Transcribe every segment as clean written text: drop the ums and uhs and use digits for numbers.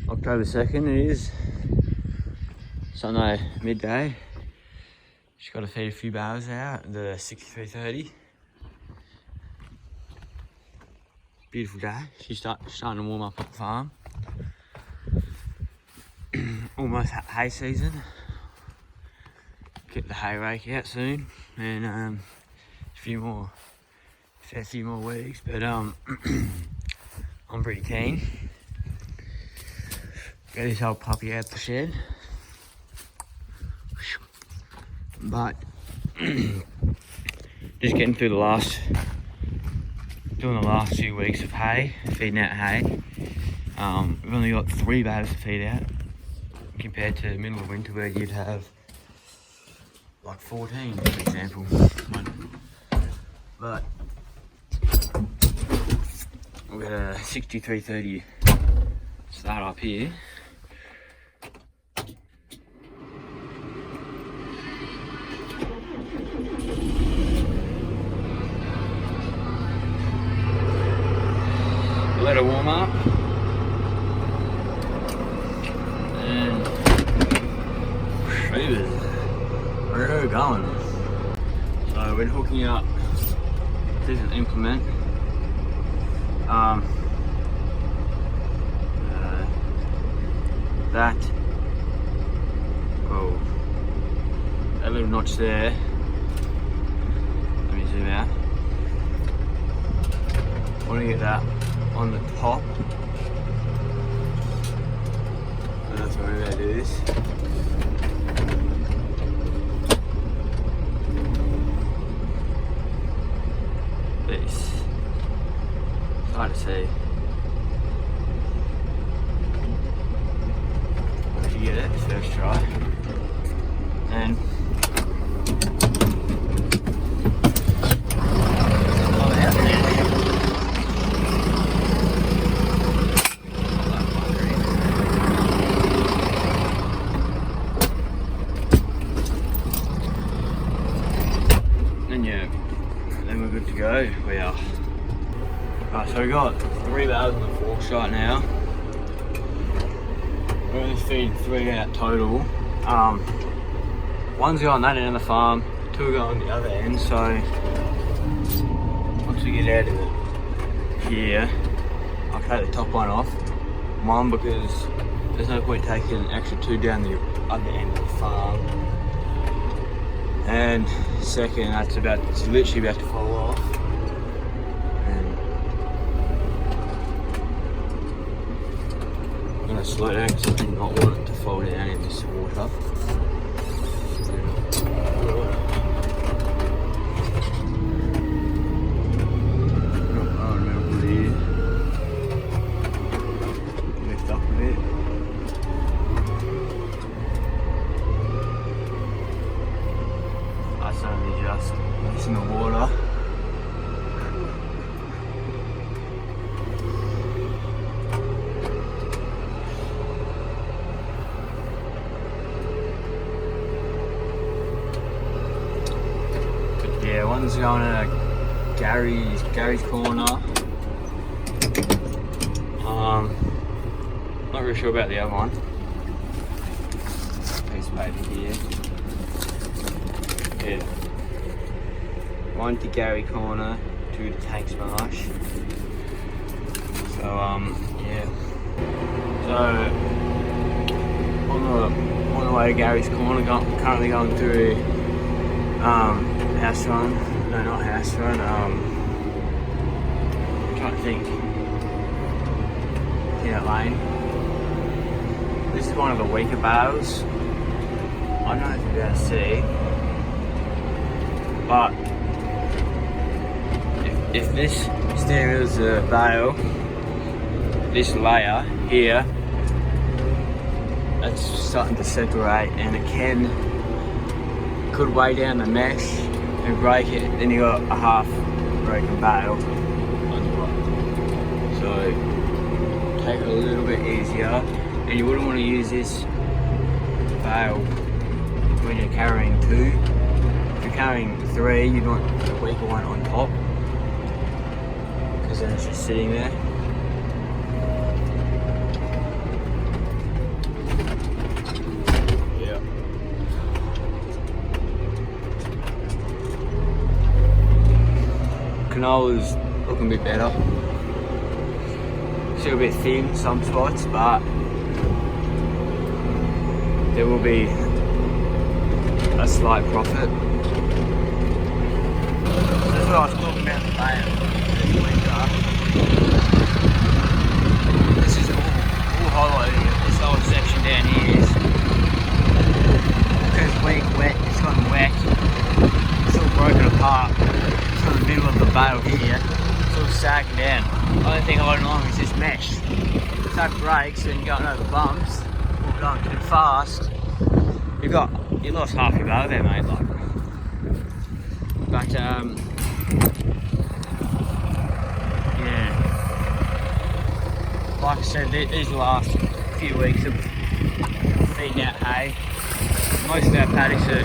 Well, October 2nd it is. Sunday midday. Just got to feed a few bales out, the 6330. Beautiful day. She's starting to warm up at the farm. Almost hay season. Get the hay rake out soon, and a fair few more weeks. But I'm pretty keen. Get this old puppy out the shed. But just getting through doing the last few weeks of hay, feeding out hay. We've only got 3 bales to feed out compared to the middle of winter where you'd have like 14, for example. But we've got a 6330 start up here. Let it warm up, and we're going. So we're hooking up this implement. That little notch there. Let me zoom out. I want to get that on the top. So that's where we're going to do this. It's hard to see. Once you get it, first try. And then we're good to go. We are. Right, so we got 3 bales in the forks right now. We're only feeding 3 out total. One's going that end of the farm, 2 are going the other end. So once we get out of it here, I'll take the top one off. One, because there's no point taking an extra 2 down the other end of the farm. And second, it's literally about to fall off. And I'm going to slow down because I do not want it to fall down in this water. Lift up a bit. That's only just missing the water. But yeah, one's going to Gary's corner. Not really sure about the other one. Piece of paper here. Yeah. 1 to Gary corner, 2 to Tanks Marsh. So yeah. So on the way to Gary's corner, currently going through house run. No, not house run. I'm trying to think. Peanut Lane. This is one of the weaker bales. I don't know if you're able to see. But if this steering wheel is a bale, this layer here, that's starting to separate, and it could weigh down the mesh and break it. Then you got a half broken bale on your right. So take it a little bit easier, and you wouldn't want to use this bale when you're carrying 2. Carrying 3, you'd want the weaker one on top, because then it's just sitting there. canola's looking a bit better. Still a bit thin some spots, but there will be a slight profit. That's what I was talking about the bale this winter. This is all hollow. This whole section down here is because wet. It's gotten wet. It's all broken apart. It's in the middle of the bale here. It's all sagging down. The only thing holding along is this mesh. If that breaks and you're going over bumps or going too fast, you lost half your bale there, mate. Like, but yeah. Like I said, these last few weeks of feeding out hay. Most of our paddocks are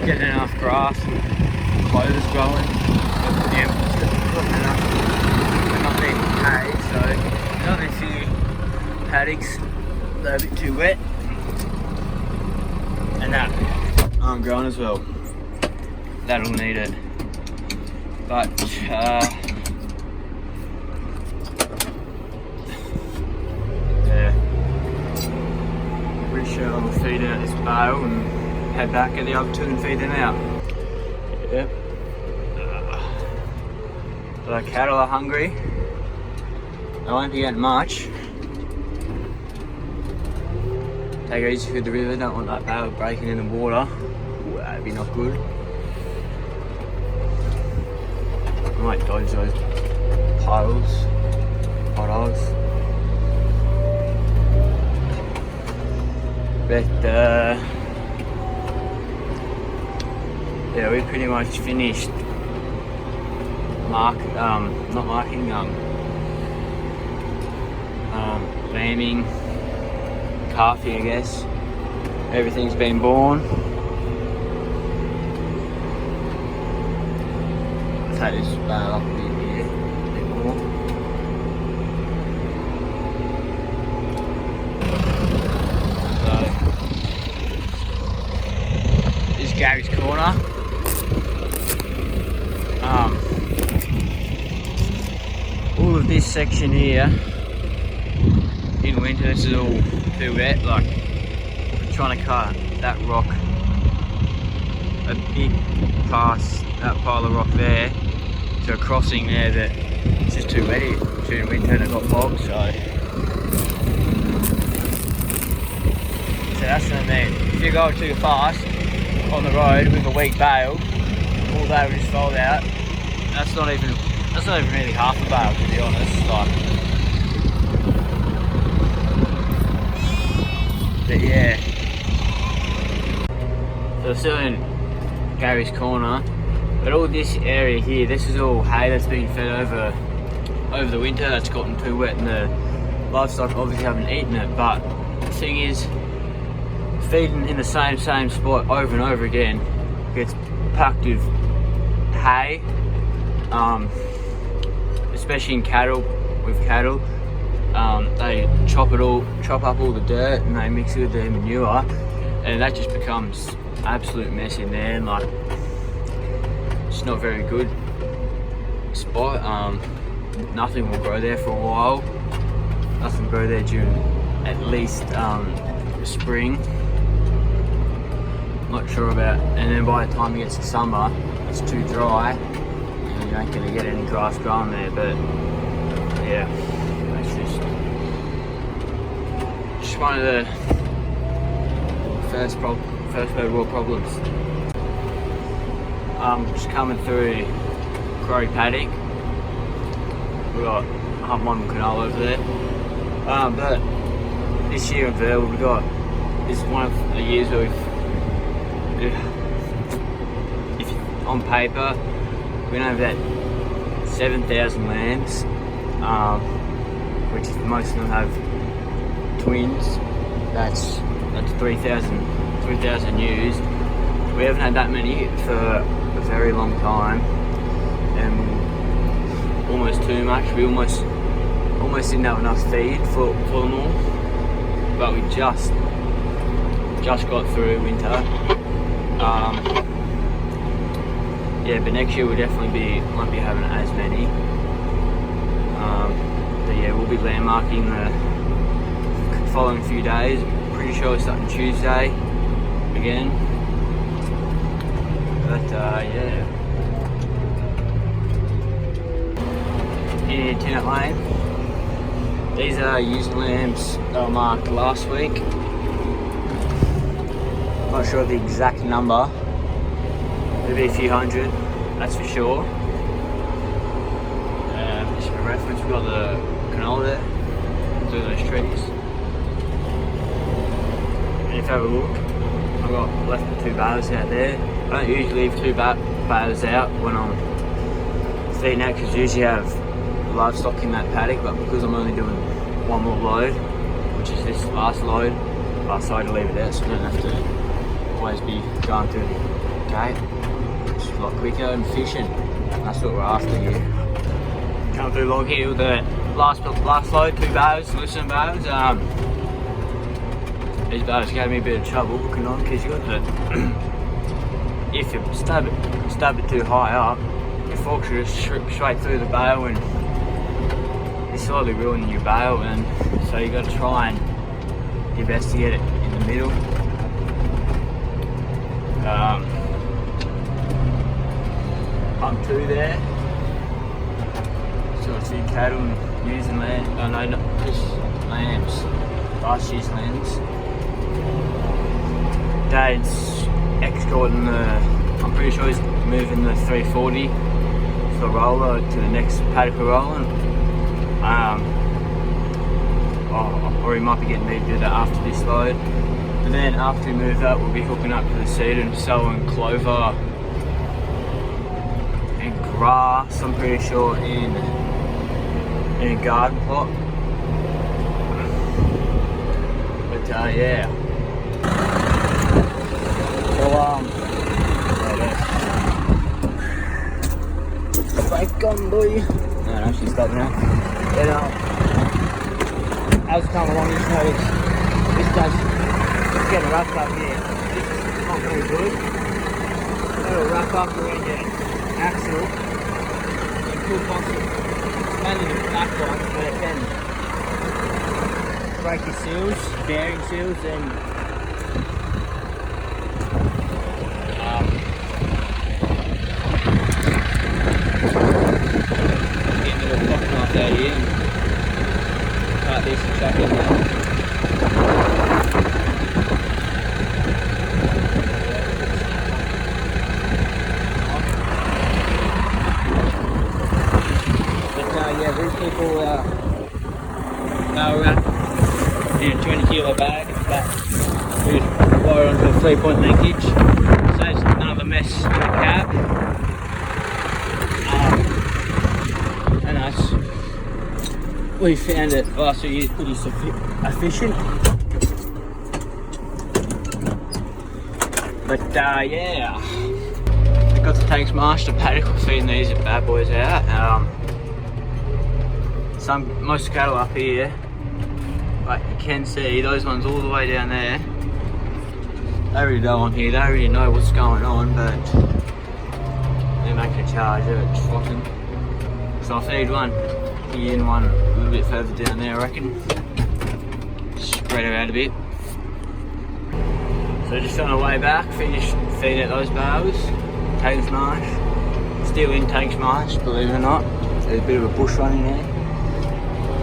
getting enough grass, clover's growing, yeah, we're not needing hay, so there's only a few paddocks that are a bit too wet, and that aren't growing as well. That'll need it, but yeah, pretty sure I'll feed out this bale and head back at the other two and feed them out. Yep. The cattle are hungry. They won't be getting much. Take it easy through the river, don't want that bale breaking in the water. Ooh, that'd be not good. I might dodge those paddocks. But yeah, we pretty much finished lambing, calfing, I guess. Everything's been born. Let's take this bale up a bit here, a bit more. So, this is Gary's corner. All of this section here in winter, this is all too wet. Like, we're trying to cut that rock a bit past that pile of rock there to a crossing there that it's just too wet here during winter and it got bogged, so that's what I mean. If you go too fast on the road with a weak bale, all that will just fold out. That's not even really half a bale, to be honest. Like, but yeah. So we're still in Gary's corner, but all this area here, this is all hay that's been fed over the winter. That's gotten too wet, and the livestock obviously haven't eaten it. But the thing is, feeding in the same spot over and over again gets packed with hay, especially in cattle. They chop up all the dirt and they mix it with their manure, and that just becomes absolute mess in there, and like, it's not very good spot. Nothing will grow there for a while. Nothing will grow there during at least spring. Not sure about, and then by the time it gets to summer, it's too dry and you ain't gonna get any grass growing there. But yeah, that's just one of the first world problems. Just coming through Crow paddock, we got half modern canola over there. But this year in Verl, this is one of the years where if on paper we don't have that 7,000 lambs, which most of them have twins. That's 3,000 ewes. We haven't had that many for a very long time, and almost too much. We almost didn't have enough feed for them all, but we just got through winter. yeah, but next year we'll definitely won't be having as many. But yeah, we'll be landmarking the following few days. Pretty sure it's starting Tuesday again. But yeah. In Tenant Lane. These are used lambs that were marked last week. Not sure of the exact number. Maybe a few hundred, that's for sure. Just for reference, we've got the canola there, through those trees. And if you have a look, I've got left the 2 bales out there. I don't usually leave 2 bales out when I'm feeding out, because I usually have livestock in that paddock, but because I'm only doing 1 more load, which is this last load, I decided to leave it out so I don't have to always be going through the gate. It's a lot quicker and efficient. That's what we're after here. Come through log here with the last load, 2 bales, listen bales. These bales gave me a bit of trouble looking on, because you got the if you stab it too high up, your forks are just straight through the bale and you're slowly ruining your bale, and so you got to try and your best to get it in the middle. Pump 2 there. So a few cattle and ewes and lambs. Oh no, not just lambs. Last year's lambs. Dad's exporting I'm pretty sure he's moving the 340 for the roller to the next paddock we're rolling. Or he might be getting me to do that after this load. But then after we move that, we'll be hooking up to the seed and sowing clover and grass, I'm pretty sure, in a garden plot. But yeah. So break on, boy. No, she's stopping now. And as we come along, this does get a rough up here. This is not very good. It'll rough up around your axle. It could possibly, mainly the back ones, but it can break your seals, bearing seals, and get a little pocket knife out here and cut this and chuck it in. People now we're at 20 kilo bag, but we'd wire onto a 3-point linkage, saves none of the mess in the cab. And we found it last few years pretty efficient. But yeah, we got the tanks master paddock. We're feeding these bad boys out. Most cattle up here, but you can see those ones all the way down there. They really don't want here, they already know what's going on, but they're making a charge, they're trotting. So I'll feed one here and one a little bit further down there, I reckon. Spread her out a bit. So just on the way back, finished feeding out those bales. Tanks marsh. Still in tanks marsh, believe it or not. There's a bit of a bush run in there.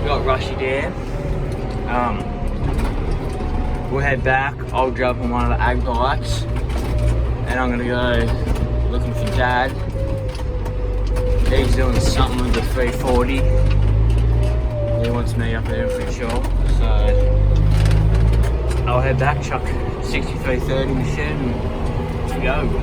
Got Rushy Dam. We'll head back. I'll jump on one of the ag bikes and I'm gonna go looking for Dad. He's doing something with the 340. He wants me up there for sure. So I'll head back, chuck 6330 in the shed and let's go.